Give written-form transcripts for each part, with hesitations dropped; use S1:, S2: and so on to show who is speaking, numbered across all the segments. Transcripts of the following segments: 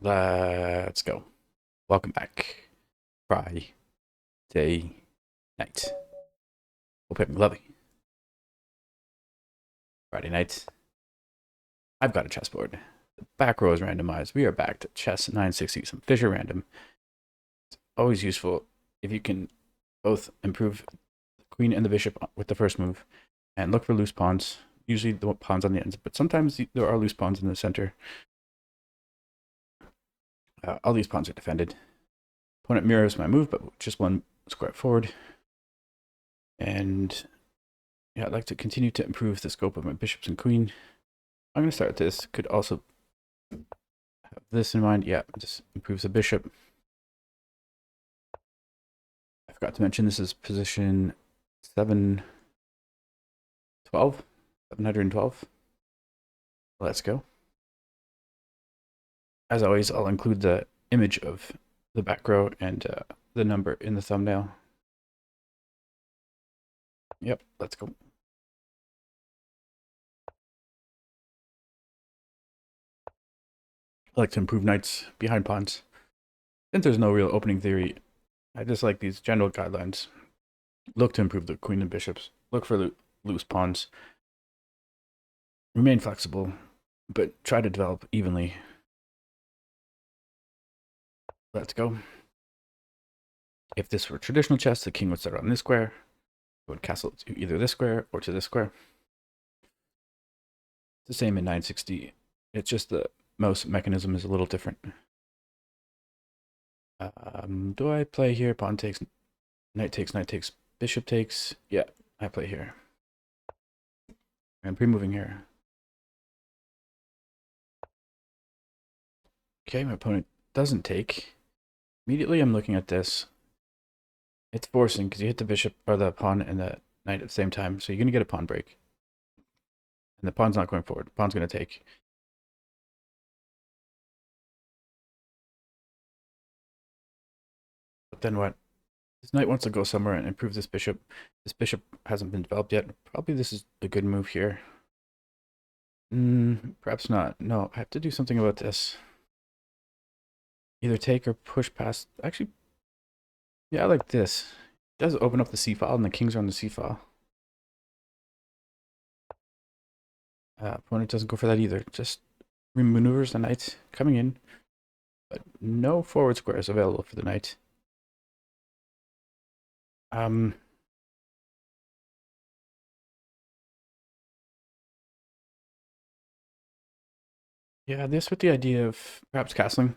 S1: Let's go. Welcome back. Friday night. Hope you're lovely. Friday night. I've got a chessboard. The back row is randomized. We are back to chess 960, some Fischer random. It's always useful if you can both improve the queen and the bishop with the first move and look for loose pawns. Usually the pawns on the ends, but sometimes there are loose pawns in the center. All these pawns are defended. Opponent mirrors my move, but just one square forward. And yeah, I'd like to continue to improve the scope of my bishops and queen. I'm going to start with this. Could also have this in mind. Yeah, just improves the bishop. I forgot to mention this is position 712. 712. Let's go. As always, I'll include the image of the back row and the number in the thumbnail. Yep, let's go. I like to improve knights behind pawns. Since there's no real opening theory, I just like these general guidelines. Look to improve the queen and bishops. Look for loose pawns. Remain flexible, but try to develop evenly. Let's go. If this were traditional chess, the king would start on this square. It would castle to either this square or to this square. It's the same in 960. It's just the mouse mechanism is a little different. Do I play here? Pawn takes, knight takes, bishop takes. Yeah, I play here. I'm pre-moving here. Okay, my opponent doesn't take. Immediately, I'm looking at this. It's forcing because you hit the bishop or the pawn and the knight at the same time, so you're going to get a pawn break. And the pawn's not going forward. The pawn's going to take. But then what? This knight wants to go somewhere and improve this bishop. This bishop hasn't been developed yet. Probably this is a good move here. Perhaps not. No, I have to do something about this. Either take or push past. Actually, yeah, I like this. It does open up the c file, and the kings are on the c file. Opponent doesn't go for that either. Just maneuvers the knight coming in, but no forward squares available for the knight. Yeah, this with the idea of perhaps castling.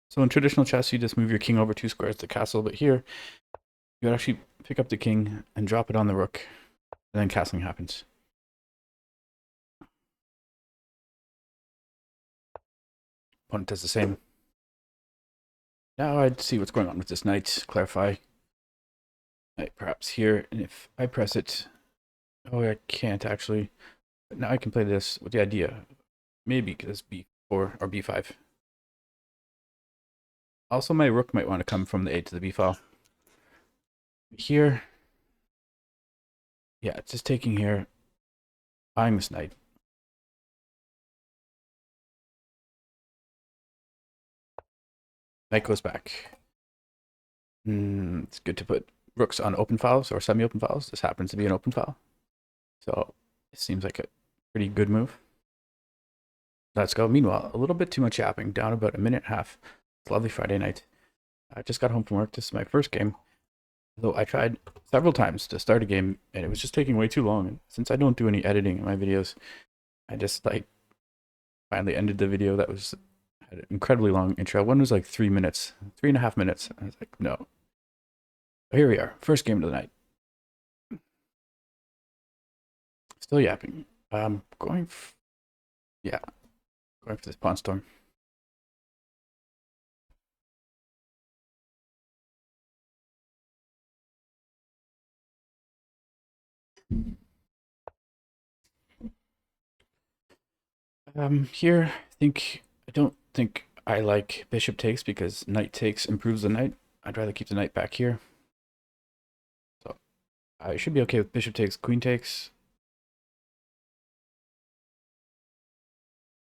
S1: So in traditional chess, you just move your king over 2 squares to castle, but here you would actually pick up the king and drop it on the rook, and then castling happens. Opponent does the same. Now I'd see what's going on with this knight, clarify. Knight perhaps here, and if I press it, oh, I can't actually. But now I can play this with the idea, maybe because b4 or b5. Also, my rook might want to come from the a to the b file. Here, yeah, it's just taking here, buying this knight. Knight goes back. It's good to put rooks on open files or semi-open files. This happens to be an open file. So it seems like a pretty good move. Let's go. Meanwhile, a little bit too much yapping, down about a minute and a half. It's a lovely Friday night. I just got home from work. This is my first game. Though I tried several times to start a game and it was just taking way too long. And since I don't do any editing in my videos, I just like finally ended the video that was had an incredibly long intro. One was like 3 minutes, 3.5 minutes. I was like, no. But here we are, first game of the night. Still yapping. Yeah, going for this pawn storm. Here, I don't think I like bishop takes because knight takes improves the knight. I'd rather keep the knight back here. So I should be okay with bishop takes, queen takes.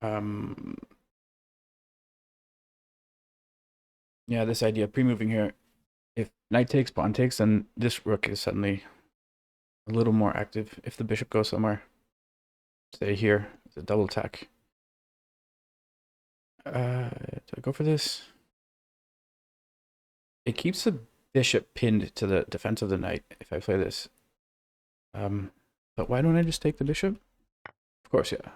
S1: Um, Yeah, this idea of pre-moving here. If knight takes, pawn takes, then this rook is suddenly a little more active. If the bishop goes somewhere, say here, it's a double attack. Do I go for this? It keeps the bishop pinned to the defense of the knight if I play this. But why don't I just take the bishop? Of course, yeah.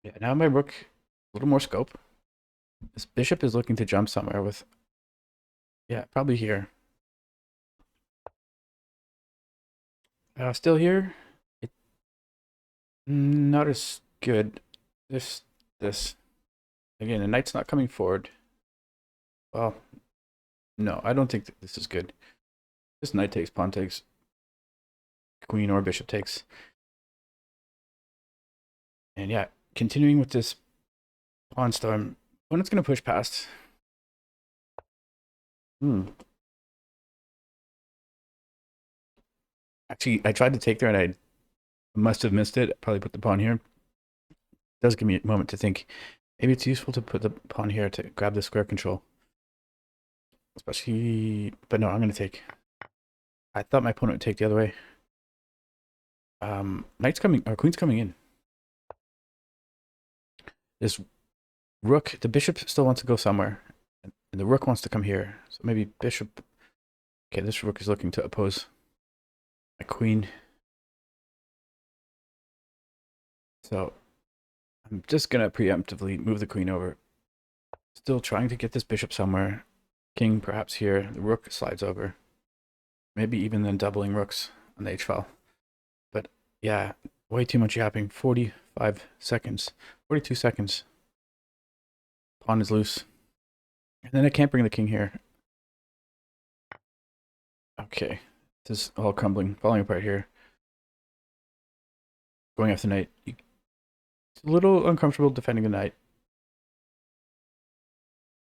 S1: Yeah, now my rook, a little more scope. This bishop is looking to jump somewhere with, yeah, probably here. Still here. It, not as good. This. Again, the knight's not coming forward. Well, no, I don't think that this is good. This knight takes, pawn takes, queen or bishop takes. And yeah, continuing with this pawn storm, when it's going to push past. Actually, I tried to take there and I must have missed it. Probably put the pawn here. It does give me a moment to think. Maybe it's useful to put the pawn here to grab the square control. Especially, but no, I'm going to take. I thought my opponent would take the other way. Knight's coming, or queen's coming in. This rook, the bishop still wants to go somewhere. And the rook wants to come here. So maybe bishop. Okay, this rook is looking to oppose my queen. So I'm just going to preemptively move the queen over. Still trying to get this bishop somewhere. King perhaps here. The rook slides over. Maybe even then doubling rooks on the h-file. But yeah, way too much yapping. 45 seconds. 42 seconds. Pawn is loose. And then I can't bring the king here. Okay. This is all crumbling. Falling apart here. Going after the knight. It's a little uncomfortable defending the knight.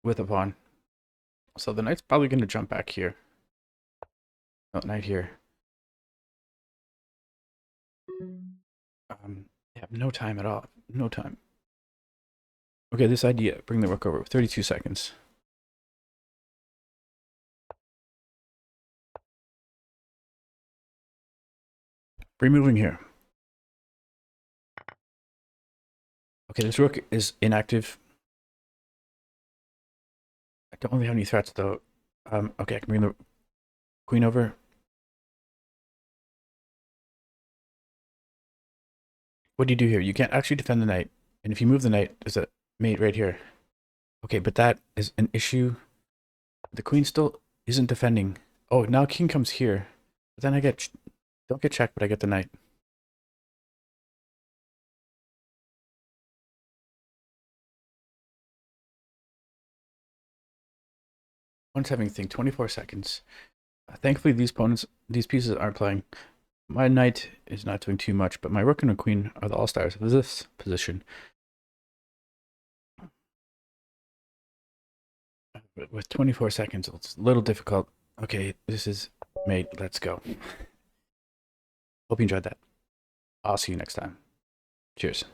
S1: With a pawn. So the knight's probably going to jump back here. Oh, knight here. I have no time at all. No time. Okay, this idea. Bring the rook over. 32 seconds. Removing here. Okay, this rook is inactive. I don't really have any threats though. Okay, I can bring the queen over. What do you do here? You can't actually defend the knight. And if you move the knight, there's a mate right here. Okay, but that is an issue. The queen still isn't defending. Oh, now king comes here. But then I get, don't get checked, but I get the knight. One's having a thing, 24 seconds. Thankfully, these pieces aren't playing. My knight is not doing too much, but my rook and my queen are the all-stars of this position. But with 24 seconds, it's a little difficult. Okay, this is mate. Let's go. Hope you enjoyed that. I'll see you next time. Cheers.